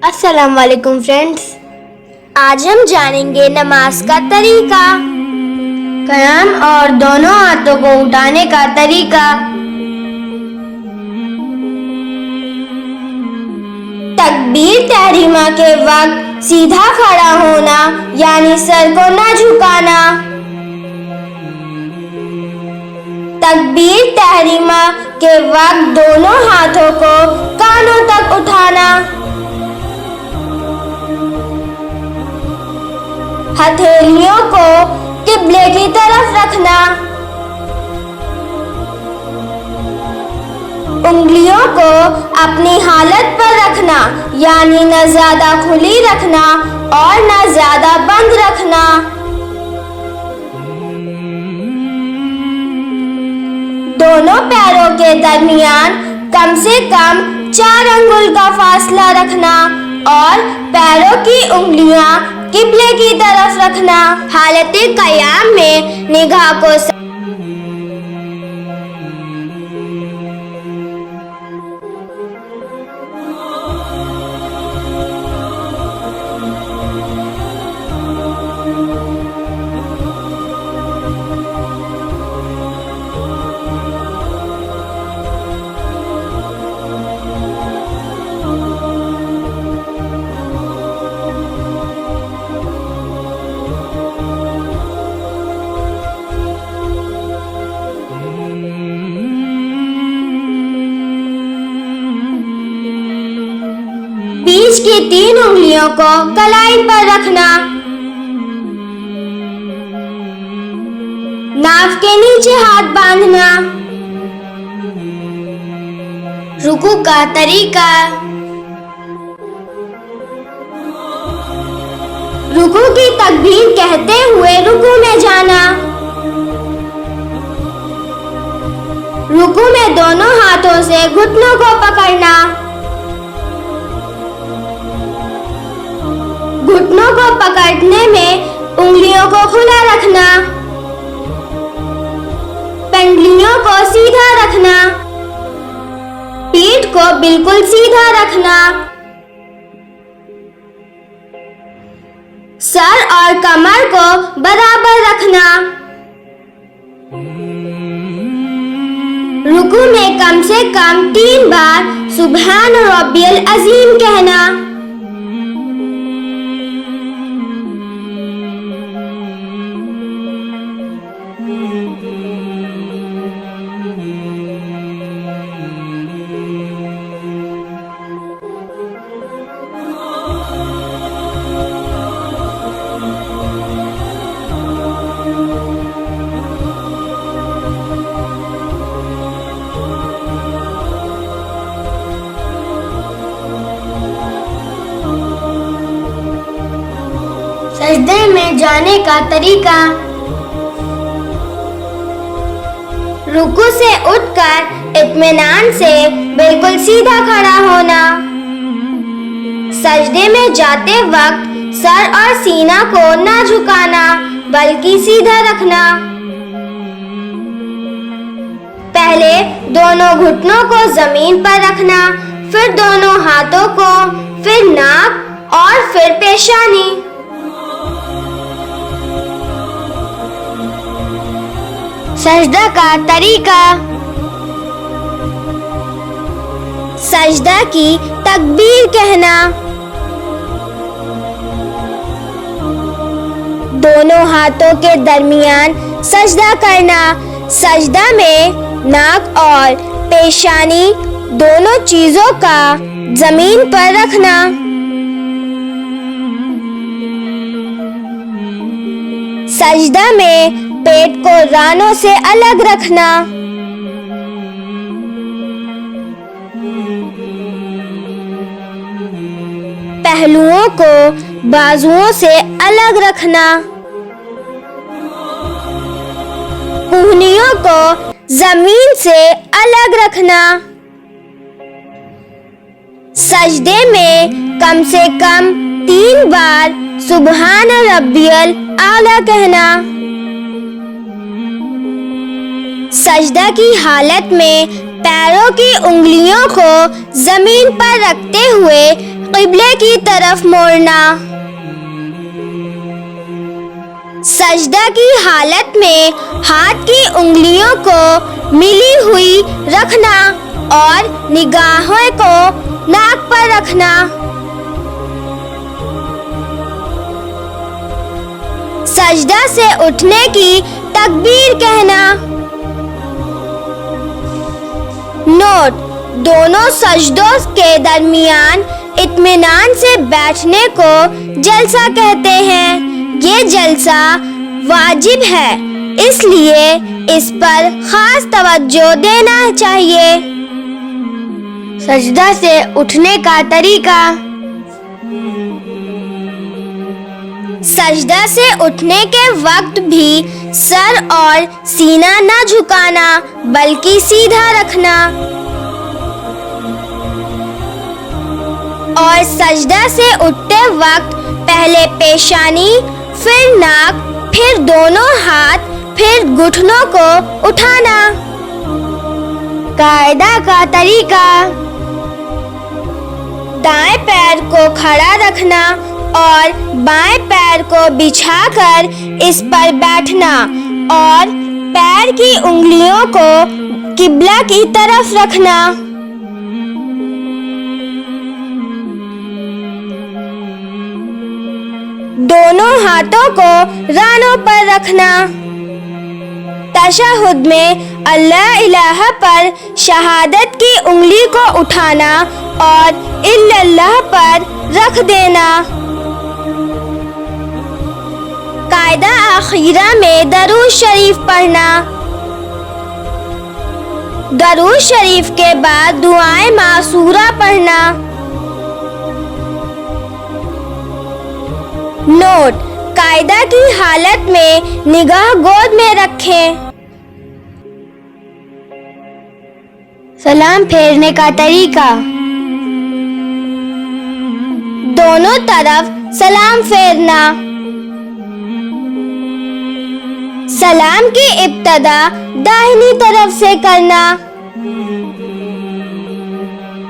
السلام علیکم فرینڈز، آج ہم جانیں گے نماز کا طریقہ، قیام اور دونوں ہاتھوں کو اٹھانے کا طریقہ، تکبیر تحریمہ کے وقت سیدھا کھڑا ہونا یعنی سر کو نہ جھکانا، تکبیر تحریمہ کے وقت دونوں ہاتھوں کو کانوں تک اٹھانا، ہتھیلیوں کو قبلے کی طرف رکھنا، انگلیوں کو اپنی حالت پر رکھنا یعنی نہ زیادہ کھلی رکھنا اور نہ زیادہ بند رکھنا، دونوں پیروں کے درمیان کم سے کم 4 انگل کا فاصلہ رکھنا اور پیروں کی انگلیاں قبلے کی طرف رکھنا، حالت قیام میں نگاہ کو بیچ کی 3 انگلیوں کو کلائی پر رکھنا، ناف کے نیچے ہاتھ باندھنا، رکوع کا طریقہ، رکوع کی تکبیر کہتے ہوئے رکوع میں جانا، رکوع میں دونوں ہاتھوں سے گھٹنوں کو پکڑنا، گھٹنوں کو پکڑنے میں انگلیوں کو کھلا رکھنا، پنڈلیوں کو سیدھا رکھنا، پیٹھ کو بالکل سیدھا رکھنا، سر اور کمر کو برابر رکھنا، رکوع میں کم سے کم 3 بار سبحان ربی العظیم کہنا، سجدے میں جانے کا طریقہ، رکوع سے اٹھ کر اطمینان سے بالکل سیدھا کھڑا ہونا، سجدے میں جاتے وقت سر اور سینہ کو نہ جھکانا بلکہ سیدھا رکھنا، پہلے دونوں گھٹنوں کو زمین پر رکھنا، پھر دونوں ہاتھوں کو، پھر ناک اور پھر پیشانی، سجدہ کا طریقہ، سجدہ کی تکبیر کہنا، دونوں ہاتھوں کے درمیان سجدہ کرنا، سجدہ میں ناک اور پیشانی دونوں چیزوں کا زمین پر رکھنا، سجدہ میں پیٹ کو رانوں سے الگ رکھنا، پہلوؤں کو بازوؤں سے الگ رکھنا، کہنیوں کو زمین سے الگ رکھنا، سجدے میں کم سے کم 3 بار سبحان ربی الاعلیٰ کہنا، سجدہ کی حالت میں پیروں کی انگلیوں کو زمین پر رکھتے ہوئے क़िबले की तरफ मोड़ना। सजदा की हालत में हाथ की उंगलियों को मिली हुई रखना और निगाहों को नाक पर रखना। सजदा से उठने की तकबीर कहना। नोट: दोनों सजदों के दरमियान इत्मीनान से बैठने को जलसा कहते हैं। ये जलसा वाजिब है, इसलिए इस पर खास तवज्जो देना चाहिए। सजदा से उठने का तरीका। सजदा से उठने के वक्त भी सर और सीना न झुकाना बल्कि सीधा रखना और सजदा से उठते वक्त पहले पेशानी, फिर नाक, फिर दोनों हाथ, फिर घुटनों को उठाना। कायदा का तरीका। दाएं पैर को खड़ा रखना और बाएं पैर को बिछाकर इस पर बैठना और पैर की उंगलियों को किबला की तरफ रखना। दोनों हाथों को रानों पर रखना। तशहुद में अल्लाह इलाहा पर शहादत की उंगली को उठाना और इल्लल्लाह पर रख देना। कायदा आखिरा में दरूद शरीफ पढ़ना। दरूद शरीफ के बाद दुआए मासूरा पढ़ना। नोट: कायदा की हालत में निगाह गोद में रखें। सलाम फेरने का तरीका। दोनों तरफ सलाम फेरना। सलाम की इब्तदा दाहिनी तरफ से करना।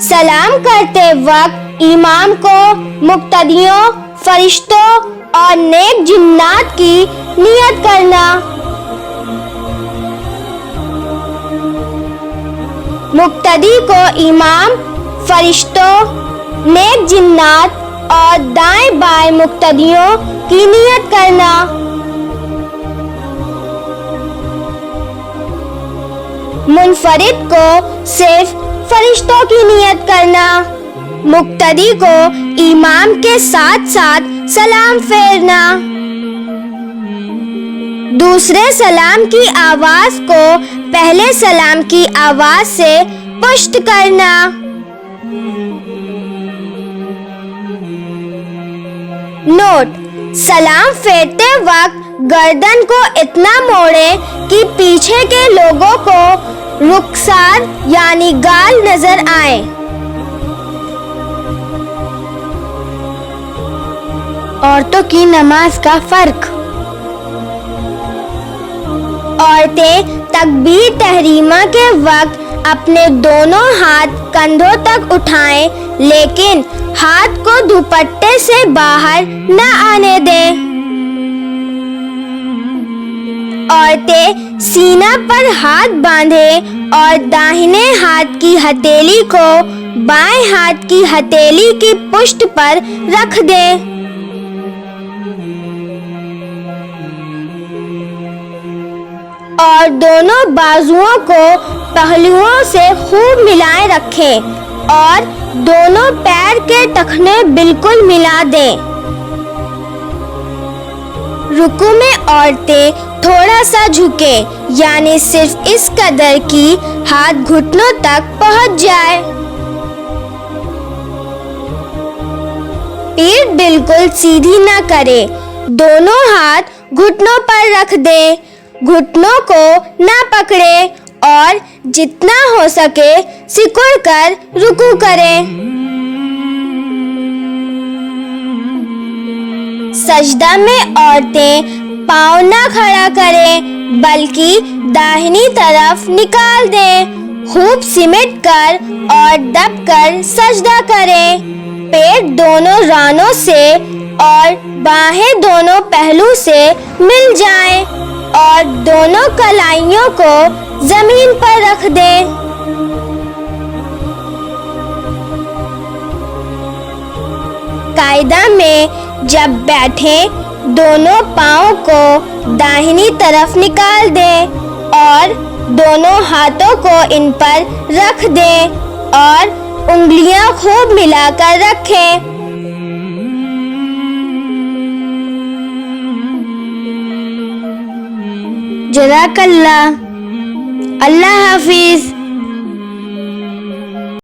सलाम करते वक्त इमाम को, मुक्तदियों, फरिश्तों और नेक जिन्नात की नियत करना। मुक्तदी को इमाम, फरिश्तों, नेक जिन्नात और दाएं बाएं मुक्तदियों की नियत करना। मुनफरिद को सिर्फ फरिश्तों की नियत करना। मुक्तदी को इमाम के साथ साथ सलाम फेरना। दूसरे सलाम की आवाज को पहले सलाम की आवाज से पुष्ट करना। नोट: सलाम फेरते वक्त गर्दन को इतना मोड़े कि पीछे के लोगों को रुखसार यानी गाल नजर आए। औरतों की नमाज का फर्क। औरतें तकबीर तहरीमा के वक्त अपने दोनों हाथ कंधों तक उठाएं, लेकिन हाथ को दुपट्टे से बाहर न आने दें। औरतें सीना पर हाथ बांधें और दाहिने हाथ की हथेली को बाएं हाथ की हथेली की पुष्ट पर रख दें। और दोनों बाजुओं को पहलुओं से खूब मिलाए रखें और दोनों पैर के टखने बिल्कुल मिला दें। रुकू में औरतें थोड़ा सा झुके, यानी सिर्फ इस कदर की हाथ घुटनों तक पहुंच जाए। पीठ बिल्कुल सीधी न करें, दोनों हाथ घुटनों पर रख दें। घुटनों को ना पकड़े और जितना हो सके सिकुड़ कर रुकू करें। सजदा में औरतें पाँव ना खड़ा करें बल्कि दाहिनी तरफ निकाल दें। खूब सिमट कर और दब कर सजदा करें। پیٹ دونوں رانوں سے اور باہیں دونوں پہلو سے مل جائیں اور دونوں کلائیوں کو زمین پر رکھ دیں۔ قاعدہ میں جب بیٹھیں دونوں پاؤں کو داہنی طرف نکال دیں اور دونوں ہاتھوں کو ان پر رکھ دیں اور انگلیاں خوب ملا کر رکھیں۔ جزاک اللہ۔ اللہ حافظ۔